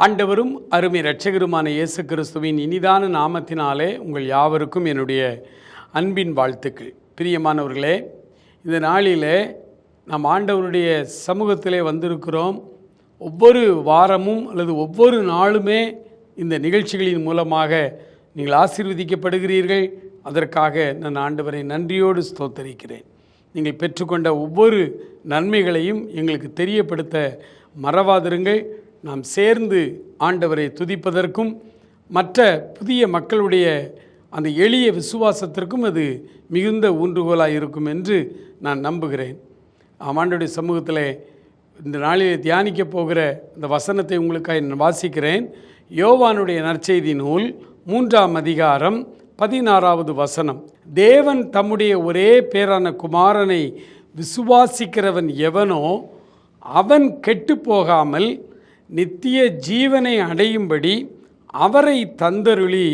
ஆண்டவரும் அருமை இரட்சகருமான இயேசு கிறிஸ்துவின் இனிதான நாமத்தினாலே உங்கள் யாவருக்கும் என்னுடைய அன்பின் வாழ்த்துக்கள். பிரியமானவர்களே, இந்த நாளிலே நாம் ஆண்டவருடைய சமூகத்திலே வந்திருக்கிறோம். ஒவ்வொரு வாரமும் அல்லது ஒவ்வொரு நாளுமே இந்த நிகழ்ச்சிகளின் மூலமாக நீங்கள் ஆசீர்வதிக்கப்படுகிறீர்கள். அதற்காக நான் ஆண்டவரை நன்றியோடு ஸ்தோத்தரிக்கிறேன். நீங்கள் பெற்றுக்கொண்ட ஒவ்வொரு நன்மைகளையும் எங்களுக்கு தெரியப்படுத்த மறவாதிருங்கள். நாம் சேர்ந்து ஆண்டவரை துதிப்பதற்கும் மற்ற புதிய மக்களுடைய அந்த எளிய விசுவாசத்திற்கும் அது மிகுந்த ஊன்றுகோலாக இருக்கும் என்று நான் நம்புகிறேன். ஆண்டவருடைய சமூகத்தில் இந்த நாளில் தியானிக்க போகிற இந்த வசனத்தை உங்களுக்காக நான் வாசிக்கிறேன். யோவானுடைய நற்செய்தி நூல் 3ஆம் அதிகாரம் 16வது வசனம். தேவன் தம்முடைய ஒரே பேரான குமாரனை விசுவாசிக்கிறவன் எவனோ அவன் கெட்டு போகாமல் நித்திய ஜீவனை அடையும்படி அவரை தந்தருளி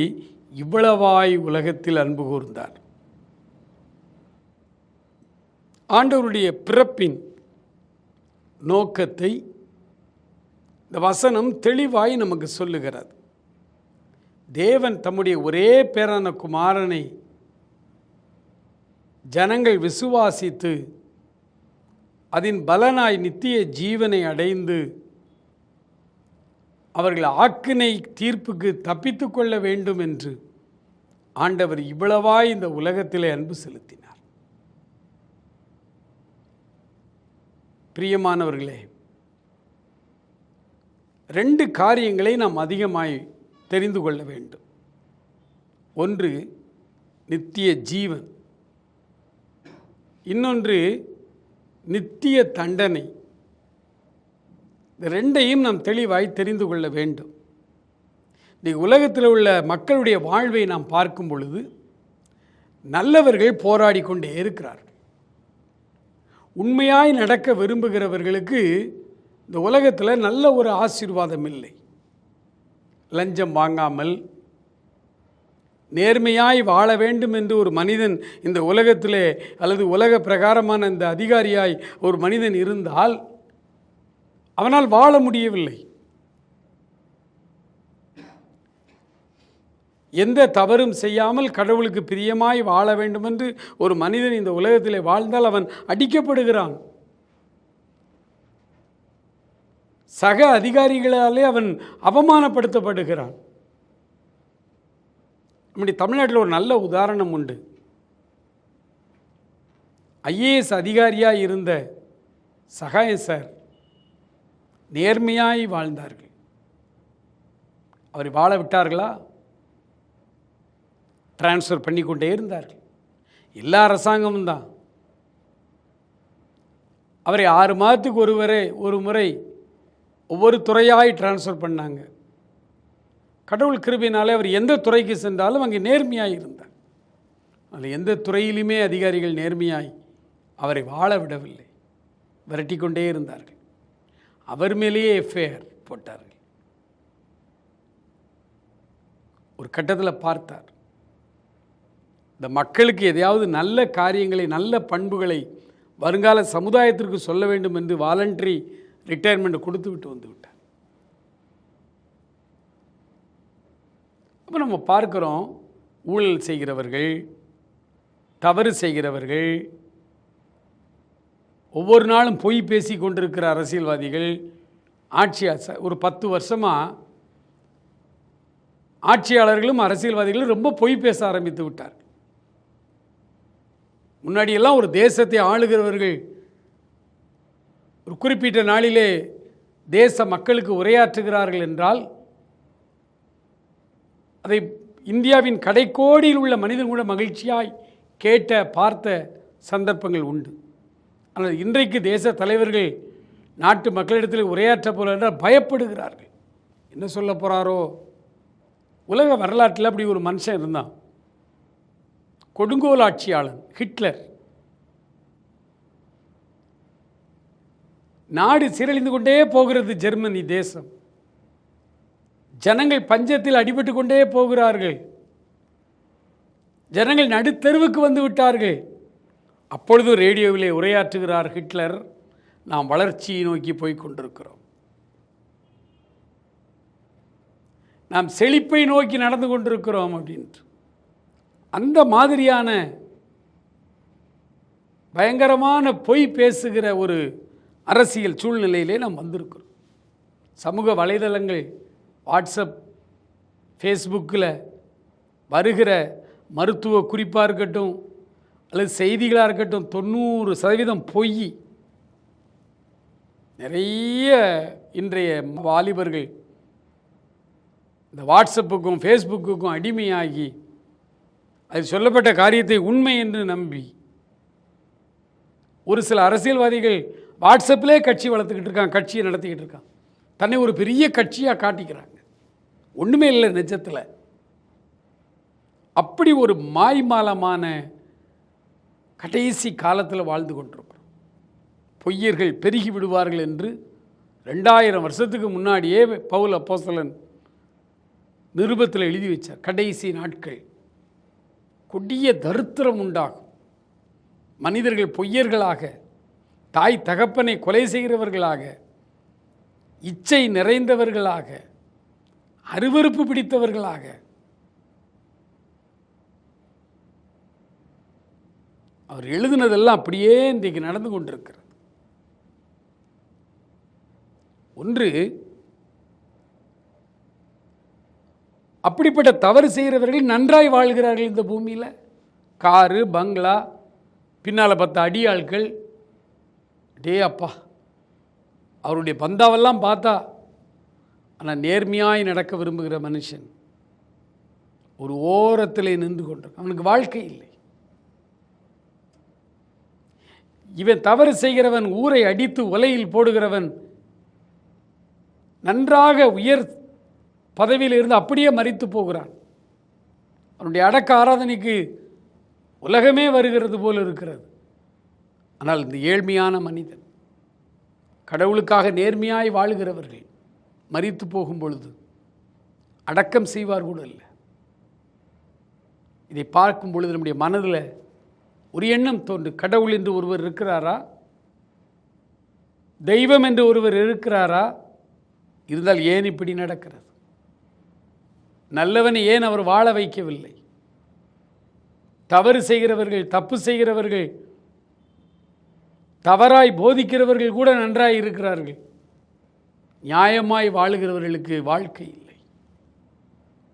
இவ்வளவாய் உலகத்தில் அன்பு கூர்ந்தார். ஆண்டவருடைய பிறப்பின் நோக்கத்தை இந்த வசனம் தெளிவாய் நமக்கு சொல்லுகிறது. தேவன் தம்முடைய ஒரே பேரான குமாரனை ஜனங்கள் விசுவாசித்து அதன் பலனாய் நித்திய ஜீவனை அடைந்து அவர்கள் ஆக்கினை தீர்ப்புக்கு தப்பித்து கொள்ள வேண்டும் என்று ஆண்டவர் இவ்வளவாய் இந்த உலகத்திலே அன்பு செலுத்தினார். பிரியமானவர்களே, 2 காரியங்களை நாம் அதிகமாய் தெரிந்து கொள்ள வேண்டும். ஒன்று நித்திய ஜீவன், இன்னொன்று நித்திய தண்டனை. இந்த 2ஐயும் நாம் தெளிவாய் தெரிந்து கொள்ள வேண்டும். இந்த உலகத்தில் உள்ள மக்களுடைய வாழ்வை நாம் பார்க்கும் பொழுது நல்லவர்கள் போராடி கொண்டே இருக்கிறார்கள். உண்மையாய் நடக்க விரும்புகிறவர்களுக்கு இந்த உலகத்தில் நல்ல ஒரு ஆசீர்வாதம் இல்லை. லஞ்சம் வாங்காமல் நேர்மையாய் வாழ வேண்டும் என்று ஒரு மனிதன் இந்த உலகத்திலே அல்லது உலக பிரகாரமான இந்த அதிகாரியாய் ஒரு மனிதன் இருந்தால் அவனால் வாழ முடியவில்லை. எந்த தவறும் செய்யாமல் கடவுளுக்கு பிரியமாய் வாழ வேண்டும் என்று ஒரு மனிதன் இந்த உலகத்திலே வாழ்ந்தால் அவன் அடிக்கப்படுகிறான். சக அதிகாரிகளாலே அவன் அவமானப்படுத்தப்படுகிறான். நம்முடைய தமிழ்நாட்டில் ஒரு நல்ல உதாரணம் உண்டு. IAS அதிகாரியாக இருந்த சகாயம் சார் நேர்மையாய் வாழ்ந்தார்கள். அவரை வாழ விட்டார்களா? டிரான்ஸ்ஃபர் பண்ணி கொண்டே இருந்தார்கள். எல்லா அரசாங்கமும் தான். அவரை 6 மாதத்துக்கு ஒரு முறை ஒவ்வொரு துறையாய் டிரான்ஸ்ஃபர் பண்ணாங்க. கடவுள் கிருபையினாலே அவர் எந்த துறைக்கு சென்றாலும் அங்கே நேர்மையாய் இருந்தார். அதில் எந்த துறையிலுமே அதிகாரிகள் நேர்மையாய் அவரை வாழ விடவில்லை, விரட்டி கொண்டே இருந்தார்கள். அவர் மேலேயே எஃப்ஐஆர் போட்டார்கள். ஒரு கட்டத்தில் பார்த்தார், இந்த மக்களுக்கு எதையாவது நல்ல காரியங்களை நல்ல பண்புகளை வருங்கால சமுதாயத்திற்கு சொல்ல வேண்டும் என்று வாலண்டரி ரிட்டையர்மெண்ட் கொடுத்து விட்டு வந்து விட்டார். அப்போ நம்ம பார்க்குறோம், ஊழல் செய்கிறவர்கள், தவறு செய்கிறவர்கள், ஒவ்வொரு நாளும் பொய் பேசி கொண்டிருக்கிற அரசியல்வாதிகள், ஒரு 10 வருஷமாக ஆட்சியாளர்களும் அரசியல்வாதிகளும் ரொம்ப பொய் பேச ஆரம்பித்து விட்டார். முன்னாடியெல்லாம் ஒரு தேசத்தை ஆளுகிறவர்கள் ஒரு குறிப்பிட்ட நாளிலே தேச மக்களுக்கு உரையாற்றுகிறார்கள் என்றால் அதை இந்தியாவின் கடைக்கோடியில் உள்ள மனிதன் கூட மகிழ்ச்சியாய் கேட்ட பார்த்த சந்தர்ப்பங்கள் உண்டு. ஆனால் இன்றைக்கு தேச தலைவர்கள் நாட்டு மக்களிடத்தில் உரையாற்ற போல என்றால் பயப்படுகிறார்கள். என்ன சொல்ல போகிறாரோ? உலக வரலாற்றில் அப்படி ஒரு மனுஷன் இருந்தான், கொடுங்கோல் ஆட்சியாளன் ஹிட்லர். நாடு சீரழிந்து கொண்டே போகிறது. ஜெர்மனி தேசம், ஜனங்கள் பஞ்சத்தில் அடிபட்டு கொண்டே போகிறார்கள். ஜனங்கள் நடுத்தெருவுக்கு வந்து விட்டார்கள். அப்பொழுது ரேடியோவிலே உரையாற்றுகிறார் ஹிட்லர், நாம் வளர்ச்சியை நோக்கி போய் கொண்டிருக்கிறோம். நாம் செழிப்பை நோக்கி நடந்து கொண்டிருக்கிறோம் அப்படின்ட்டு. அந்த மாதிரியான பயங்கரமான பொய் பேசுகிற ஒரு அரசியல் சூழ்நிலையிலே நாம் வந்திருக்கிறோம். சமூக வலைதளங்கள், வாட்ஸ்அப், ஃபேஸ்புக்கில் வருகிற மருத்துவ குறிப்பாக இருக்கட்டும் அல்லது செய்திகளாக இருக்கட்டும் 90% பொய். நிறைய இன்றைய வாலிபர்கள் இந்த வாட்ஸ்அப்புக்கும் ஃபேஸ்புக்குக்கும் அடிமையாகி அது சொல்லப்பட்ட காரியத்தை உண்மை என்று நம்பி ஒரு சில அரசியல்வாதிகள் வாட்ஸ்அப்பிலே கட்சி வளர்த்துக்கிட்டு இருக்காங்க, கட்சியை நடத்திக்கிட்டு இருக்காங்க. தன்னை ஒரு பெரிய கட்சியாக காட்டிக்கிறாங்க. ஒன்றுமே இல்லை நிஜத்தில். அப்படி ஒரு மாய்மாலமான கடைசி காலத்தில் வாழ்ந்து கொண்டிருக்கிறோம். பொய்யர்கள் பெருகி விடுவார்கள் என்று 2000 வருஷத்துக்கு முன்னாடியே பவுல் அப்போஸ்தலன் நிருபத்தில் எழுதி வச்சார். கடைசி நாட்கள் கொடிய தரித்திரம் உண்டாகும். மனிதர்கள் பொய்யர்களாக, தாய் தகப்பனை கொலை செய்கிறவர்களாக, இச்சை நிறைந்தவர்களாக, அருவருப்பு பிடித்தவர்களாக, அவர் எழுதினதெல்லாம் அப்படியே இன்றைக்கு நடந்து கொண்டிருக்கிறது. ஒன்று, அப்படிப்பட்ட தவறு செய்கிறவர்கள் நன்றாய் வாழ்கிறார்கள் இந்த பூமியில். காரு, பங்களா, பின்னால் 10 அடியாட்கள். டே அப்பா, அவருடைய பந்தாவெல்லாம் பார்த்தா. ஆனால் நேர்மையாய் நடக்க விரும்புகிற மனுஷன் ஒரு ஓரத்தில் நின்று கொண்டிருக்க, அவனுக்கு வாழ்க்கை இல்லை. இவன் தவறு செய்கிறவன், ஊரை அடித்து உலையில் போடுகிறவன் நன்றாக உயர் பதவியில் இருந்து அப்படியே மரித்து போகிறான். அவனுடைய அடக்க ஆராதனைக்கு உலகமே வருகிறது போல் இருக்கிறது. ஆனால் இந்த ஏழ்மையான மனிதன், கடவுளுக்காக நேர்மையாய் வாழுகிறவர்கள் மரித்து போகும் பொழுது அடக்கம் செய்வார் கூட இல்லை. இதை பார்க்கும் பொழுது நம்முடைய மனதில் ஒரு எண்ணம் தோன்று, கடவுள் என்று ஒருவர் இருக்கிறாரா? தெய்வம் என்று ஒருவர் இருக்கிறாரா? இருந்தால் ஏன் இப்படி நடக்கிறது? நல்லவனை ஏன் அவர் வாழ வைக்கவில்லை? தவறு செய்கிறவர்கள், தப்பு செய்கிறவர்கள், தவறாய் போதிக்கிறவர்கள் கூட நன்றாய் இருக்கிறார்கள். நியாயமாய் வாழுகிறவர்களுக்கு வாழ்க்கை இல்லை.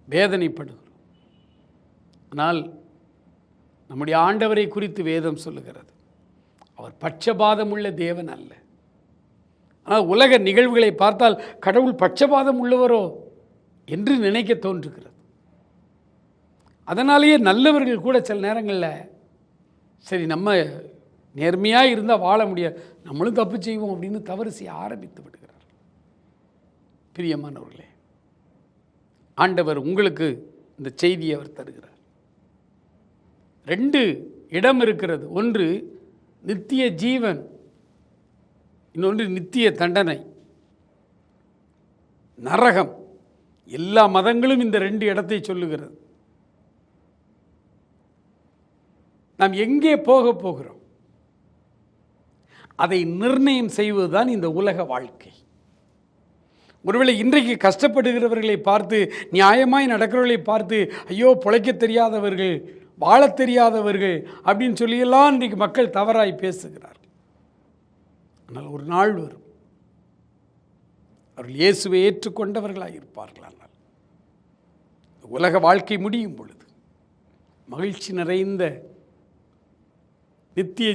வேதனைப்படுகிறோம். ஆனால் நம்முடைய ஆண்டவரை குறித்து வேதம் சொல்லுகிறது, அவர் பட்சபாதம் உள்ள தேவன் அல்ல. ஆனால் உலக நிகழ்வுகளை பார்த்தால் கடவுள் பட்சபாதம் உள்ளவரோ என்று நினைக்க தோன்றுகிறது. அதனாலேயே நல்லவர்கள் கூட சில நேரங்களில் சரி நம்ம நேர்மையாக இருந்தால் வாழ முடியாது, நம்மளும் தப்பு செய்வோம் அப்படின்னு தவறு செய்ய ஆரம்பித்து விடுகிறார். பிரியமானவர்களே, ஆண்டவர் உங்களுக்கு இந்த செய்தியை அவர் தருகிறார். 2 இடம் இருக்கிறது. ஒன்று நித்திய ஜீவன், இன்னொன்று நித்திய தண்டனை, நரகம். எல்லா மதங்களும் இந்த 2 இடத்தை சொல்லுகிறது. நாம் எங்கே போக போகிறோம் அதை நிர்ணயம் செய்வதுதான் இந்த உலக வாழ்க்கை. ஒருவேளை இன்றைக்கு கஷ்டப்படுகிறவர்களை பார்த்து, நியாயமாய் நடக்கிறவர்களை பார்த்து, ஐயோ பிழைக்க தெரியாதவர்கள், வாழ தெரியாதவர்கள் அப்படின்னு சொல்லியெல்லாம் இன்றைக்கு மக்கள் தவறாய் பேசுகிறார்கள். ஆனால் ஒரு நாள் வரும், அவர்கள் இயேசுவை ஏற்றுக்கொண்டவர்களாக இருப்பார்கள். ஆனால் உலக வாழ்க்கை முடியும் பொழுது மகிழ்ச்சி நிறைந்த நித்திய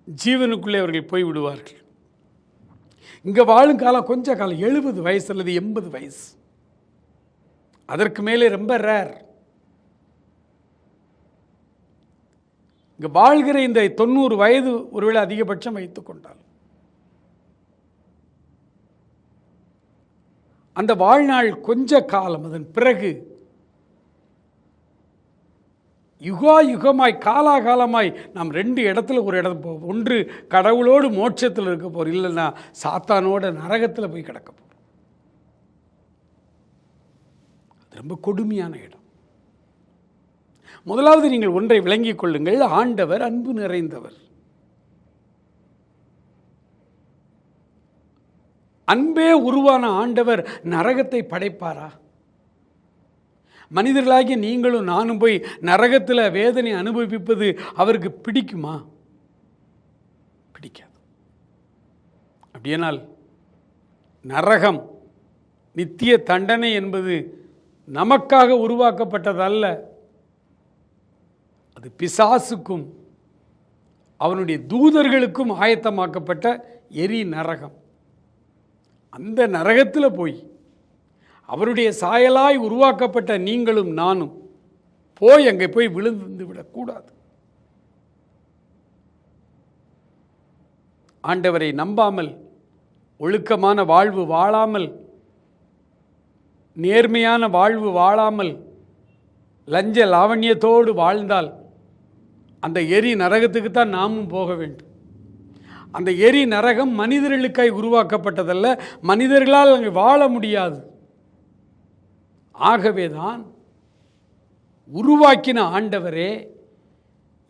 ஜீவனுக்குள்ளே அவர்கள் போய்விடுவார்கள். இங்கே வாழும் காலம் கொஞ்ச காலம், 70 வயசு அல்லது 80 வயசு, அதற்கு மேலே ரொம்ப ரேர். இங்கே வாழ்கிற இந்த 90 வயது ஒருவேளை அதிகபட்சம் வைத்துக் கொண்டால் அந்த வாழ்நாள் கொஞ்ச காலம். அதன் பிறகு யுகா யுகமாய் காலாகாலமாய் நாம் 2 இடத்துல ஒரு இடம் போவோம். ஒன்று கடவுளோடு மோட்சத்தில் இருக்க போகிறோம், இல்லைன்னா சாத்தானோட நரகத்தில் போய் கிடக்க போகிறோம். அது ரொம்ப கொடுமையான இடம். முதலாவது நீங்கள் ஒன்றை விளங்கிக் கொள்ளுங்கள், ஆண்டவர் அன்பு நிறைந்தவர். அன்பே உருவான ஆண்டவர் நரகத்தை படைப்பாரா? மனிதர்களாகிய நீங்களும் நானும் போய் நரகத்தில் வேதனை அனுபவிப்பது அவருக்கு பிடிக்குமா? பிடிக்காது. அப்படியானால் நரகம், நித்திய தண்டனை என்பது நமக்காக உருவாக்கப்பட்டதல்ல. அது பிசாசுக்கும் அவனுடைய தூதர்களுக்கும் ஆயத்தமாக்கப்பட்ட எரி நரகம். அந்த நரகத்தில் போய் அவருடைய சாயலாய் உருவாக்கப்பட்ட நீங்களும் நானும் போய் அங்கே போய் விழுந்து விடக்கூடாது. ஆண்டவரை நம்பாமல், ஒழுக்கமான வாழ்வு வாழாமல், நேர்மையான வாழ்வு வாழாமல், லஞ்ச லாவண்யத்தோடு வாழ்ந்தால் அந்த எரி நரகத்துக்கு தான் நாமும் போக வேண்டும். அந்த எரி நரகம் மனிதர்களுக்காய் உருவாக்கப்பட்டதல்ல, மனிதர்களால் அங்கே வாழ முடியாது. ஆகவேதான் உருவாக்கின ஆண்டவரே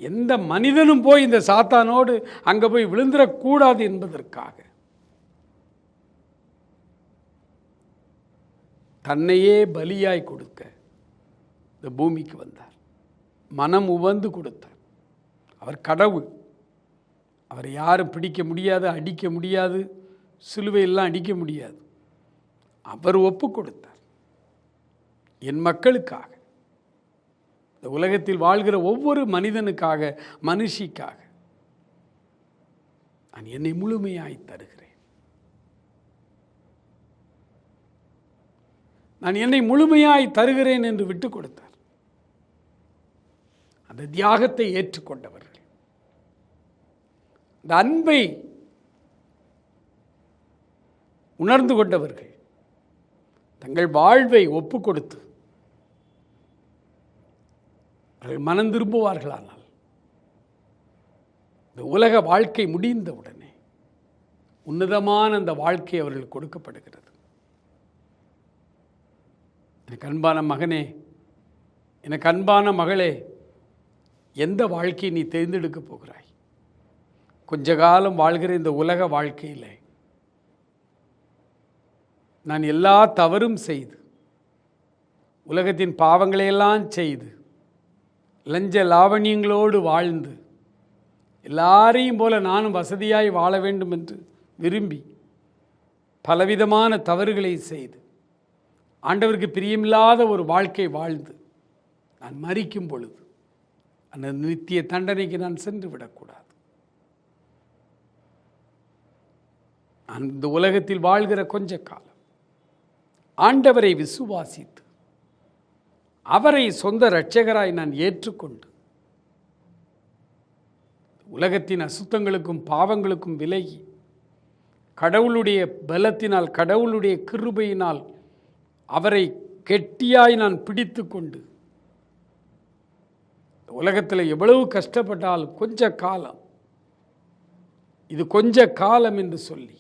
எந்த மனிதனும் போய் இந்த சாத்தானோடு அங்கே போய் விழுந்துடக்கூடாது என்பதற்காக தன்னையே பலியாய் கொடுக்க இந்த பூமிக்கு வந்தார். மனம் உவந்து கொடுத்தார். அவர் கடவுள். அவரை யாரும் பிடிக்க முடியாது, அடிக்க முடியாது, சிலுவையெல்லாம் அடிக்க முடியாது. அவர் ஒப்பு கொடுத்தார் என் மக்களுக்காக, இந்த உலகத்தில் வாழ்கிற ஒவ்வொரு மனிதனுக்காக, மனுஷிக்காக. நான் என்னை முழுமையாய் தருகிறேன், நான் என்னை முழுமையாய் தருகிறேன் என்று விட்டு கொடுத்தார். அந்த தியாகத்தை ஏற்றுக்கொண்டவர்கள், இந்த அன்பை உணர்ந்து கொண்டவர்கள் தங்கள் வாழ்வை ஒப்பு கொடுத்து அவர்கள் மனம் திரும்புவார்களானால் இந்த உலக வாழ்க்கை முடிந்தவுடனே உன்னதமான அந்த வாழ்க்கை அவர்களுக்கு கொடுக்கப்படுகிறது. எனக்கு அன்பான மகனே, எனக்கு அன்பான மகளே, எந்த வாழ்க்கையை நீ தேர்ந்தெடுக்க போகிறாய்? கொஞ்ச காலம் வாழ்கிற இந்த உலக வாழ்க்கையில் நான் எல்லா தவறும் செய்து, உலகத்தின் பாவங்களையெல்லாம் செய்து, லஞ்ச லாவணியங்களோடு வாழ்ந்து, எல்லாரையும் போல நானும் வசதியாய் வாழ வேண்டும் என்று விரும்பி பலவிதமான தவறுகளை செய்து ஆண்டவருக்கு பிரியமில்லாத ஒரு வாழ்க்கை வாழ்ந்து நான் மரிக்கும் பொழுது அந்த நித்திய தண்டனைக்கு நான் சென்று விடக்கூடாது. அந்த உலகத்தில் வாழ்கிற கொஞ்ச காலம் ஆண்டவரை விசுவாசித்து அவரை சொந்த இரட்சகராய் நான் ஏற்றுக்கொண்டு உலகத்தின் அசுத்தங்களுக்கும் பாவங்களுக்கும் விலகி கடவுளுடைய பலத்தினால், கடவுளுடைய கிருபையினால் அவரை கெட்டியாய் நான் பிடித்து கொண்டு உலகத்தில் எவ்வளவு கஷ்டப்பட்டாலும் கொஞ்ச காலம், இது கொஞ்ச காலம் என்று சொல்லி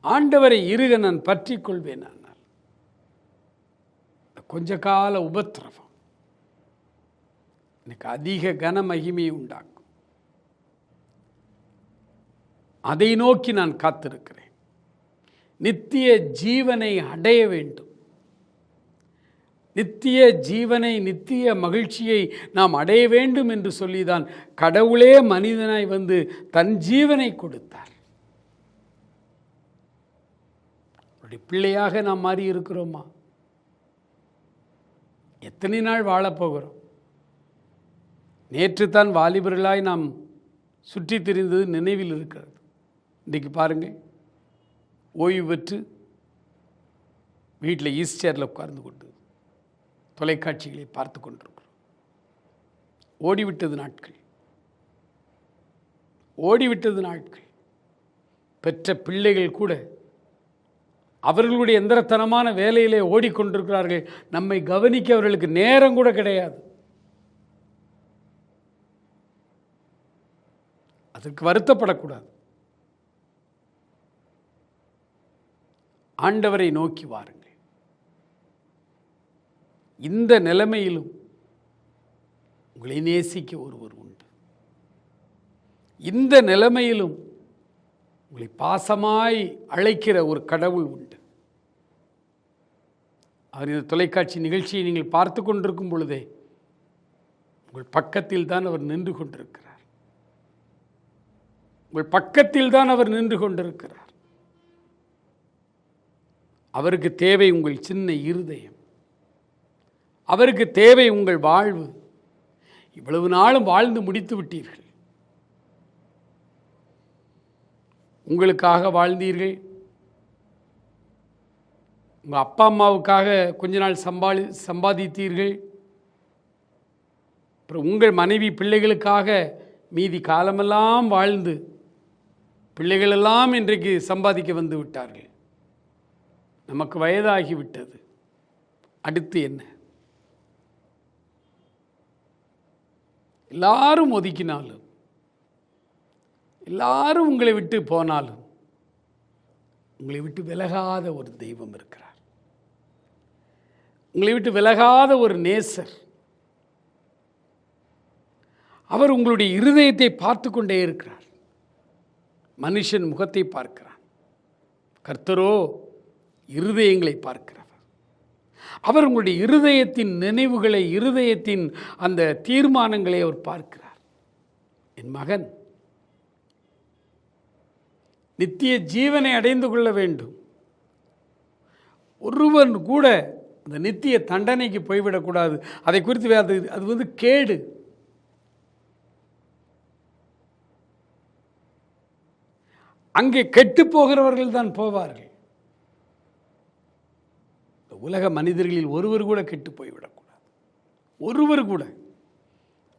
ஆண்டவரை இறுக நான் பற்றி கொள்வேன். ஆனால் கொஞ்ச கால உபத்திரவம் எனக்கு அதிக கன மகிமையை உண்டாக்கும். அதை நோக்கி நான் காத்திருக்கிறேன். நித்திய ஜீவனை அடைய வேண்டும். நித்திய ஜீவனை, நித்திய மகிழ்ச்சியை நாம் அடைய வேண்டும் என்று சொல்லிதான் கடவுளே மனிதனாய் வந்து தன் ஜீவனை கொடுத்தார். அப்படி பிள்ளையாக நாம் மாறி இருக்கிறோமா? எத்தனை நாள் வாழப்போகிறோம்? நேற்று தான் வாலிபர்களாய் நாம் சுற்றி திரிந்தது நினைவில் இருக்கிறது. இன்றைக்கு பாருங்கள், ஓய்வு பெற்று வீட்டில் ஈஸ்டரில் உட்கார்ந்து கொண்டு தொலைக்காட்சிகளை பார்த்து கொண்டிருக்கிறோம். ஓடிவிட்டது நாட்கள், ஓடிவிட்டது நாட்கள். பெற்ற பிள்ளைகள் கூட அவர்களுடைய எந்திரத்தனமான வேலையிலே ஓடிக்கொண்டிருக்கிறார்கள். நம்மை கவனிக்க அவர்களுக்கு நேரம் கூட கிடையாது. அதற்கு வருத்தப்படக்கூடாது. ஆண்டவரை நோக்கி வாருங்கள். இந்த நிலைமையிலும் உங்களை நேசிக்க ஒருவர் உண்டு. இந்த நிலைமையிலும் உங்களை பாசமாய் அழைக்கிற ஒரு கடவுள் உண்டு. அவர் இந்த தொலைக்காட்சி நிகழ்ச்சியை நீங்கள் பார்த்து கொண்டிருக்கும் பொழுதே உங்கள் பக்கத்தில் தான் அவர் நின்று கொண்டிருக்கிறார். உங்கள் பக்கத்தில் தான் அவர் நின்று கொண்டிருக்கிறார். அவருக்கு தேவை உங்கள் சின்ன இருதயம். அவருக்கு தேவை உங்கள் வாழ்வு. இவ்வளவு நாளும் வாழ்ந்து முடித்து விட்டீர்கள். உங்களுக்காக வாழ்ந்தீர்கள். உங்கள் அப்பா அம்மாவுக்காக கொஞ்ச நாள் சம்பாதித்தீர்கள். அப்புறம் உங்கள் மனைவி பிள்ளைகளுக்காக மீதி காலமெல்லாம் வாழ்ந்து பிள்ளைகளெல்லாம் இன்றைக்கு சம்பாதிக்க வந்து விட்டார்கள். நமக்கு வயதாகிவிட்டது. அடுத்து என்ன? எல்லாரும் ஒதுக்கினாலும், எல்லாரும் உங்களை விட்டு போனாலும், உங்களை விட்டு விலகாத ஒரு தெய்வம் இருக்கிறார். உங்களை விட்டு விலகாத ஒரு நேசர். அவர் உங்களுடைய இருதயத்தை பார்த்து கொண்டே இருக்கிறார். மனுஷன் முகத்தை பார்க்கிறான், கர்த்தரோ இருதயங்களை பார்க்கிறவர். அவர் உங்களுடைய இருதயத்தின் நினைவுகளை, இருதயத்தின் அந்த தீர்மானங்களை அவர் பார்க்கிறார். என் மகன் நித்திய ஜீவனை அடைந்து கொள்ள வேண்டும். ஒருவன் கூட அந்த நித்திய தண்டனைக்கு போய்விடக்கூடாது. அதை குறித்து அது கேடு. அங்கே கெட்டு போகிறவர்கள் தான் போவார்கள். உலக மனிதர்களில் ஒருவர் கூட கெட்டு போய்விடக்கூடாது. ஒருவர் கூட.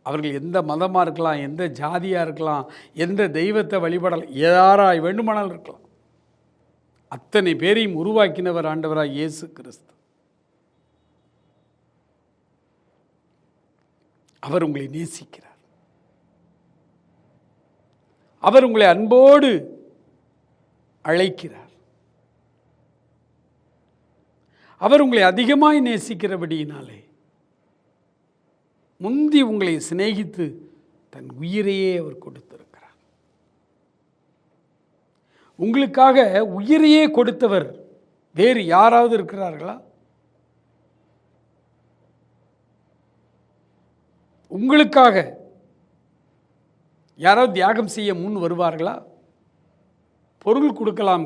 அவர்கள் எந்த மதமாக இருக்கலாம், எந்த ஜாதியாக இருக்கலாம், எந்த தெய்வத்தை வழிபடலாம், யாராய் வேண்டுமானால் இருக்கலாம். அத்தனை பேரையும் உருவாக்கினவர் ஆண்டவராய் இயேசு கிறிஸ்து. அவர் உங்களை நேசிக்கிறார். அவர் உங்களை அன்போடு அழைக்கிறார். அவர் உங்களை அதிகமாய் நேசிக்கிறபடியினாலே முந்தி உங்களை சிநேகித்து தன் உயிரையே அவர் கொடுத்திருக்கிறார். உங்களுக்காக உயிரையே கொடுத்தவர் வேறு யாராவது இருக்கிறார்களா? உங்களுக்காக யாராவது தியாகம் செய்ய முன் வருவார்களா? பொருள் கொடுக்கலாம்,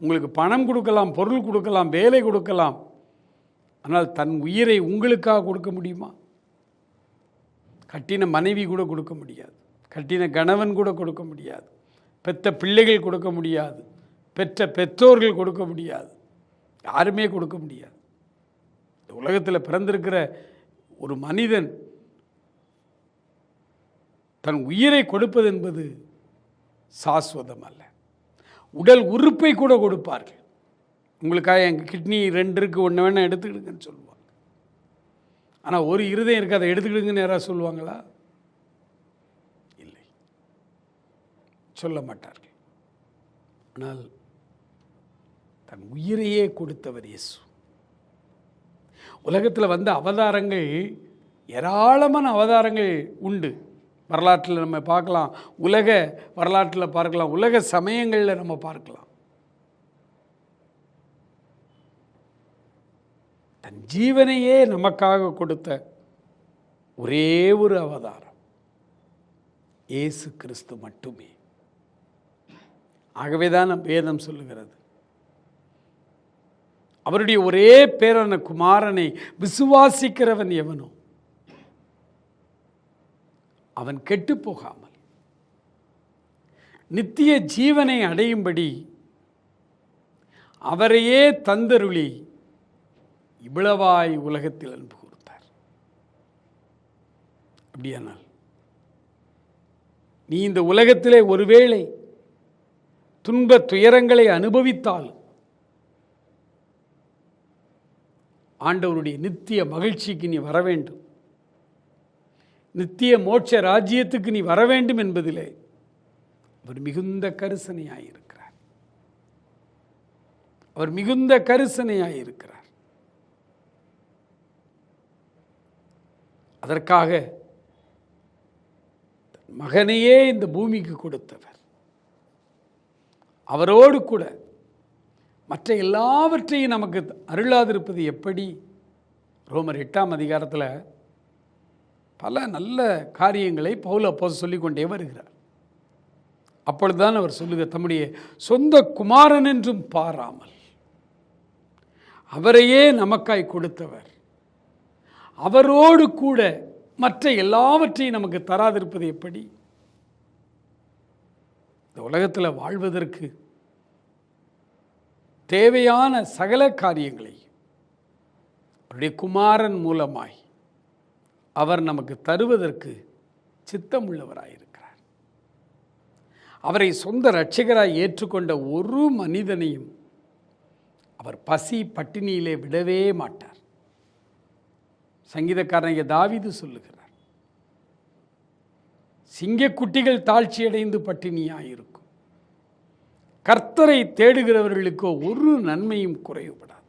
உங்களுக்கு பணம் கொடுக்கலாம், பொருள் கொடுக்கலாம், வேலை கொடுக்கலாம். ஆனால் தன் உயிரை உங்களுக்காக கொடுக்க முடியுமா? கட்டின மனைவி கூட கொடுக்க முடியாது, கட்டின கணவன் கூட கொடுக்க முடியாது, பெற்ற பிள்ளைகள் கொடுக்க முடியாது, பெற்ற பெற்றோர்கள் கொடுக்க முடியாது, யாருமே கொடுக்க முடியாது. இந்த உலகத்தில் பிறந்திருக்கிற ஒரு மனிதன் தன் உயிரை கொடுப்பது என்பது சாஸ்வதம் அல்ல. உடல் உறுப்பை கூட கொடுப்பார்கள். உங்களுக்காக எங்கள் கிட்னி 2 இருக்குது, ஒன்று வேணால் எடுத்துக்கிடுங்கன்னு சொல்லுவாங்க. ஆனால் ஒரு இருதயம் இருக்குது, அதை எடுத்துக்கிடுங்கன்னு யாராவது சொல்லுவாங்களா? இல்லை, சொல்ல மாட்டார்கள். ஆனால் தன் உயிரையே கொடுத்தவர் இயேசு. உலகத்தில் வந்த அவதாரங்கள் ஏராளமான அவதாரங்கள் உண்டு. வரலாற்றில் நம்ம பார்க்கலாம், உலக வரலாற்றில் பார்க்கலாம், உலக சமயங்களில் நம்ம பார்க்கலாம். தன் ஜீவனையே நமக்காக கொடுத்த ஒரே ஒரு அவதாரம் இயேசு கிறிஸ்து மட்டுமே. ஆகவேதான் நம் வேதம் சொல்லுகிறது, அவருடைய ஒரே பேரான குமாரனை விசுவாசிக்கிறவன் எவனோ அவன் கெட்டு போகாமல் நித்திய ஜீவனை அடையும்படி அவரையே தந்தருளி இவ்வளவாய் உலகத்தில் அன்பு கூர்ந்தார். அப்படியானால் நீ இந்த உலகத்திலே ஒருவேளை துன்ப துயரங்களை அனுபவித்தால் ஆண்டவருடைய நித்திய மகிழ்ச்சிக்கு நீ வர வேண்டும், நித்திய மோட்ச ராஜ்யத்துக்கு நீ வர வேண்டும் என்பதிலே அவர் மிகுந்த கரிசனையாயிருக்கிறார். அவர் மிகுந்த கரிசனையாயிருக்கிறார். அதற்காக மகனையே இந்த பூமிக்கு கொடுத்தவர். அவரோடு கூட மற்ற எல்லாவற்றையும் நமக்கு அருளாதிருப்பது எப்படி? ரோமர் 8ஆம் அதிகாரத்தில் பல நல்ல காரியங்களை பவுல் அப்போஸ்தலன் சொல்லிக்கொண்டே வருகிறார். அப்பொழுதுதான் அவர் சொல்லுகிறார், தம்முடைய சொந்த குமாரன் என்றும் பாராமல் அவரையே நமக்காய் கொடுத்தவர் அவரோடு கூட மற்ற எல்லாவற்றையும் நமக்கு தராதிருப்பது எப்படி? இந்த உலகத்தில் வாழ்வதற்கு தேவையான சகல காரியங்களை அவருடைய குமாரன் மூலமாய் அவர் நமக்கு தருவதற்கு சித்தமுள்ளவராயிருக்கிறார். அவரை சொந்த இரட்சகராய் ஏற்றுக்கொண்ட ஒரு மனிதனையும் அவர் பசி பட்டினியிலே விடவே மாட்டார். சங்கீதக்காரன் தாவீது சொல்லுகிறார், சிங்கக்குட்டிகள் தாழ்ச்சியடைந்து பட்டினியாயிருக்கும், கர்த்தரை தேடுகிறவர்களுக்கோ ஒரு நன்மையும் குறைவுபடாது.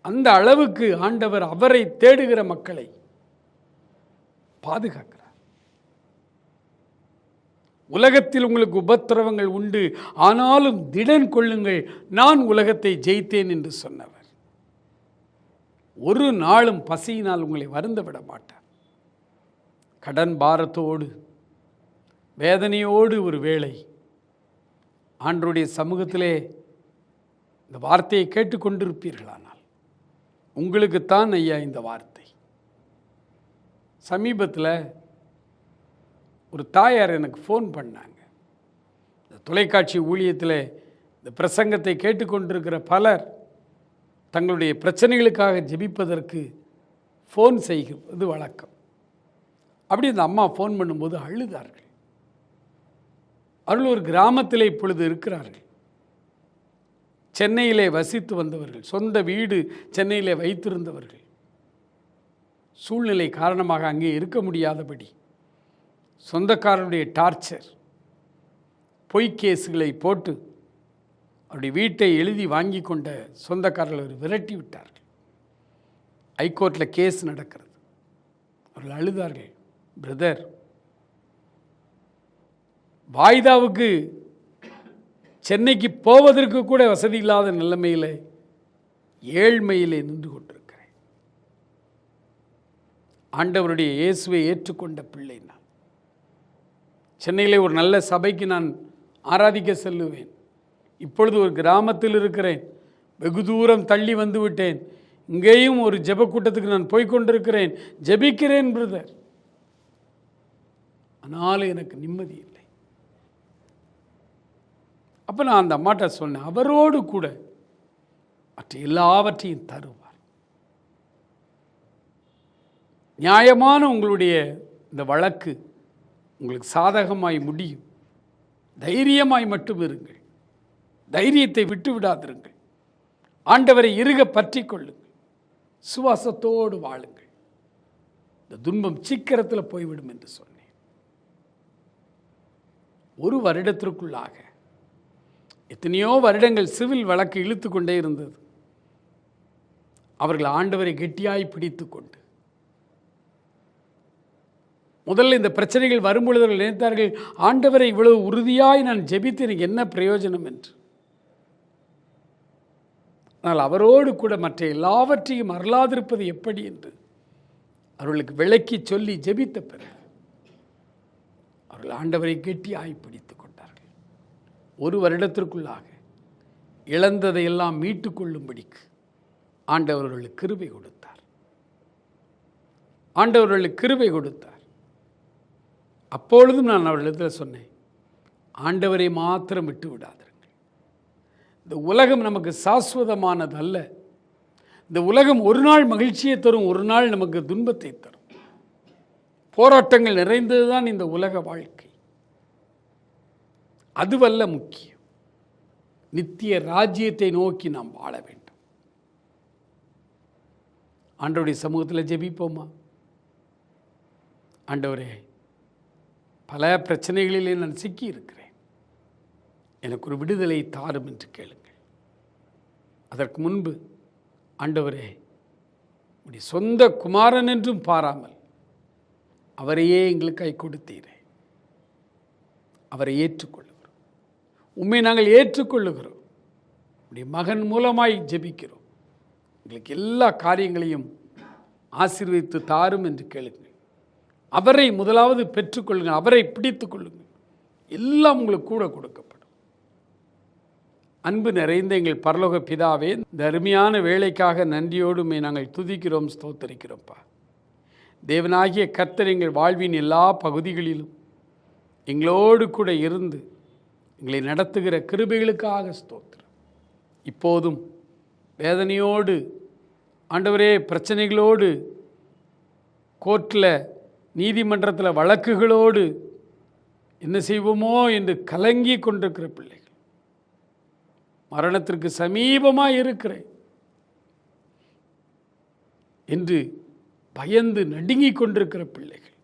அந்த அளவுக்கு ஆண்டவர் அவரை தேடுகிற மக்களை பாதுகாக்கிறார். உலகத்தில் உங்களுக்கு உபத்திரவங்கள் உண்டு, ஆனாலும் திடன் கொள்ளுங்கள், நான் உலகத்தை ஜெயித்தேன் என்று சொன்னவர் ஒரு நாளும் பசியினால் உங்களை வருந்த விட மாட்டார். கடன் பாரத்தோடு வேதனையோடு ஒரு வேளை ஆண்டவருடைய சமூகத்திலே இந்த வார்த்தையை கேட்டுக்கொண்டிருப்பீர்களானால் உங்களுக்குத்தான் ஐயா இந்த வார்த்தை. சமீபத்தில் ஒரு தாயார் எனக்கு ஃபோன் பண்ணாங்க. இந்த தொலைக்காட்சி ஊழியத்தில் இந்த பிரசங்கத்தை கேட்டுக்கொண்டிருக்கிற பலர் தங்களுடைய பிரச்சனைகளுக்காக ஜெபிப்பதற்கு ஃபோன் செய்வது வழக்கம். அப்படி அந்த அம்மா ஃபோன் பண்ணும்போது அழுதார்கள். அவர்கள் ஒரு கிராமத்திலே இப்பொழுது இருக்கிறார்கள். சென்னையிலே வசித்து வந்தவர்கள், சொந்த வீடு சென்னையிலே வைத்திருந்தவர்கள், சூழ்நிலை காரணமாக அங்கே இருக்க முடியாதபடி சொந்தக்காரருடைய டார்ச்சர், பொய்க்கேசுகளை போட்டு அவருடைய வீட்டை எழுதி வாங்கி கொண்ட சொந்தக்காரர்கள் விரட்டி விட்டார்கள். ஹைகோர்ட்டில் கேஸ் நடக்கிறது. அவர்கள் அழுதார்கள், பிரதர், வாய்தாவுக்கு சென்னைக்கு போவதற்கு கூட வசதி இல்லாத நிலைமையில் ஏழ்மையிலே நின்று கொண்டிருக்கிறேன். ஆண்டவருடைய இயேசுவை ஏற்றுக்கொண்ட பிள்ளை நான். சென்னையிலே ஒரு நல்ல சபைக்கு நான் ஆராதிக்க செல்லுவேன். இப்பொழுது ஒரு கிராமத்தில் இருக்கிறேன், வெகு தூரம் தள்ளி வந்து விட்டேன். இங்கேயும் ஒரு ஜெப கூட்டத்துக்கு நான் போய்கொண்டிருக்கிறேன், ஜெபிக்கிறேன் பிரதர், ஆனாலும் எனக்கு நிம்மதி இல்லை. அப்போ நான் அந்த அம்மாட்ட சொன்னேன், அவரோடு கூட மற்ற எல்லாவற்றையும் தருவார். நியாயமான உங்களுடைய இந்த வழக்கு உங்களுக்கு சாதகமாய் முடியும். தைரியமாய் மட்டும் இருங்கள், தைரியத்தை விட்டு விடாதிருங்கள், ஆண்டவரை இறுக பற்றி கொள்ளுங்கள், சுவாசத்தோடு வாழுங்கள். இந்த துன்பம் சீக்கிரத்தில் போய்விடும் என்று சொன்னேன். ஒரு வருடத்திற்குள்ளாக எத்தனையோ வருடங்கள் சிவில் வழக்கு இழுத்து கொண்டே இருந்தது. அவர்கள் ஆண்டவரை கெட்டியாய் பிடித்து கொண்டு, முதல்ல இந்த பிரச்சனைகள் வரும்பொழுது அவர்கள் நினைத்தார்கள், ஆண்டவரை இவ்வளவு உறுதியாய் நான் ஜெபித்து எனக்கு என்ன பிரயோஜனம் என்று. ஆனால் அவரோடு கூட மற்ற எல்லாவற்றையும் அருளாதிருப்பது எப்படி என்று அவர்களுக்கு விளக்கி சொல்லி ஜெபித்த பிறகு அவர்கள் ஆண்டவரை கெட்டியாய் பிடித்து கொண்டார்கள். ஒரு வருடத்திற்குள்ளாக இழந்ததையெல்லாம் மீட்டு கொள்ளும்படிக்கு ஆண்டவர்களுக்கு கிருபை கொடுத்தார். ஆண்டவர்களுக்கு கிருபை கொடுத்தார். அப்பொழுதும் நான் அவர்களிடத்தில் சொன்னேன், ஆண்டவரை மாத்திரம் விட்டு விடாதிருங்கள். இந்த உலகம் நமக்கு சாஸ்வதமானது அல்ல. இந்த உலகம் ஒரு நாள் மகிழ்ச்சியை தரும், ஒரு நாள் நமக்கு துன்பத்தை தரும். போராட்டங்கள் நிறைந்ததுதான் இந்த உலக வாழ்க்கை. அதுவல்ல முக்கியம். நித்திய ராஜ்யத்தை நோக்கி நாம் வாழ வேண்டும். ஆண்டவருடைய சமூகத்தில் ஜெபிப்போமா? ஆண்டவரே, பல பிரச்சனைகளிலே நான் சிக்கி இருக்கிறேன், எனக்கு ஒரு விடுதலை தாரும் என்று கேளுங்கள். அதற்கு முன்பு, ஆண்டவரே, உடைய சொந்த குமாரன் என்றும் பாராமல் அவரையே எங்களுக்காய் கொடுத்தீரே, அவரை ஏற்றுக்கொள்ளுகிறோம். உம்மை நாங்கள் ஏற்றுக்கொள்ளுகிறோம். உடைய மகன் மூலமாய் ஜெபிக்கிறோம். எங்களுக்கு எல்லா காரியங்களையும் ஆசீர்வதித்து தாரும் என்று கேளுங்கள். அவரை முதலாவது பெற்றுக்கொள்ளுங்கள், அவரை பிடித்து கொள்ளுங்கள், எல்லாம் உங்களுக்கு கூட கொடுக்கப்படும். அன்பு நிறைந்த எங்கள் பரலோக பிதாவே, இந்த அருமையான வேலைக்காக நன்றியோடுமே நாங்கள் துதிக்கிறோம், ஸ்தோத்தரிக்கிறோம்ப்பா. தேவனாகிய கர்த்தர் எங்கள் வாழ்வின் எல்லா பகுதிகளிலும் எங்களோடு கூட இருந்து எங்களை நடத்துகிற கிருபைகளுக்காக ஸ்தோத்திரம். இப்போதும் வேதனையோடு ஆண்டவரே, பிரச்சனைகளோடு, கோர்ட்டில் நீதிமன்றத்தில் வழக்குகளோடு என்ன செய்வோமோ என்று கலங்கி கொண்டிருக்கிற பிள்ளைகள், மரணத்திற்கு சமீபமாக இருக்கிறேன் என்று பயந்து நடுங்கிக் கொண்டிருக்கிற பிள்ளைகள்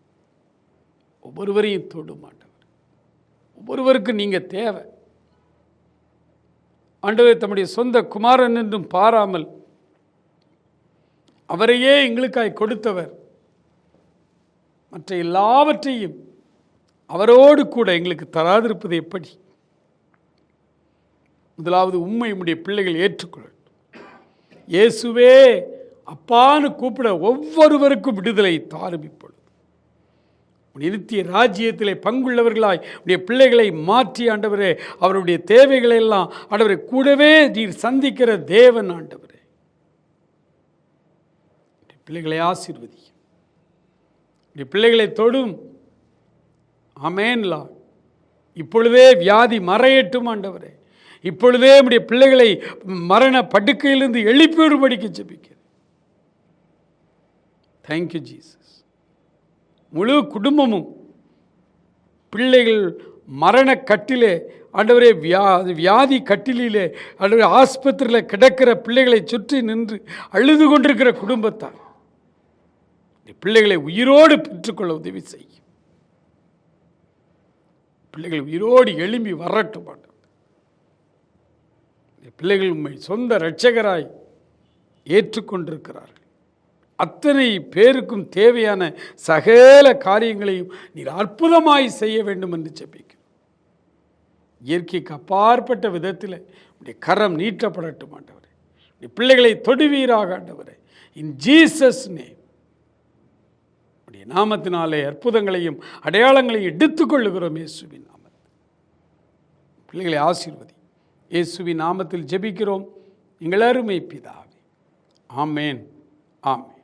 ஒவ்வொருவரையும் தொடும் ஆண்டவர். ஒவ்வொருவருக்கும் நீங்கள் தேவை ஆண்டவர். தம்முடைய சொந்த குமாரன் என்றும் பாராமல் அவரையே எங்களுக்காய் கொடுத்தவர். மற்ற எல்லாவற்றையும் அவரோடு கூட எங்களுக்கு தராதிருப்பது எப்படி? முதலாவது உம்மை உம்முடைய பிள்ளைகள் ஏற்றுக்கொள்ளட்டும். இயேசுவே அப்பான்னு கூப்பிட ஒவ்வொருவருக்கும் விடுதலை தாரும். இப்பொழுது நித்திய ராஜ்யத்திலே பங்குள்ளவர்களாய் உடைய பிள்ளைகளை மாற்றி ஆண்டவரே, அவருடைய தேவைகளை எல்லாம் ஆண்டவரை கூடவே நீர் சந்திக்கிற தேவன் ஆண்டவரே, பிள்ளைகளை ஆசீர்வதி, பிள்ளைகளை தொடும். ஆமென். இப்பொழுதே வியாதி மறையட்டும் ஆண்டவரே. இப்பொழுதே நம்முடைய பிள்ளைகளை மரண படுக்கையிலிருந்து எழுப்பிவிடும்படிக்கு ஜெபிக்கிறேன். Thank you Jesus. முழு குடும்பமும் பிள்ளைகள் மரண கட்டிலே ஆண்டவரே, வியாதி கட்டிலே ஆண்டவரே, ஆஸ்பத்திரியில் கிடக்கிற பிள்ளைகளை சுற்றி நின்று அழுது கொண்டிருக்கிற குடும்பத்தார் பிள்ளைகளை உயிரோடு பெற்றுக்கொள்ள உதவி செய்யும். பிள்ளைகள் உயிரோடு எழும்பி வரட்டும். பிள்ளைகள் உண்மை சொந்த இரட்சகராய் ஏற்றுக்கொண்டிருக்கிறார்கள். அத்தனை பேருக்கும் தேவையான சகல காரியங்களையும் நீர் அற்புதமாய் செய்ய வேண்டும் என்று ஜெபிக்கிறோம். இயற்கைக்கு அப்பாற்பட்ட விதத்தில் உடைய கரம் நீட்டப்படட்டும் ஆண்டவரே. பிள்ளைகளை தொடுவீராக ஆண்டவரே. இன் ஜீசஸ் நேம், உடைய நாமத்தினாலே அற்புதங்களையும் அடையாளங்களையும் எடுத்துக்கொள்ளுகிறோம் இயேசுவின் நாமத்தில். பிள்ளைகளை ஆசீர்வதி. இயேசுவின் நாமத்தில் ஜெபிக்கிறோம் எங்கள் அருமை பிதாவே. ஆமேன். ஆமேன்.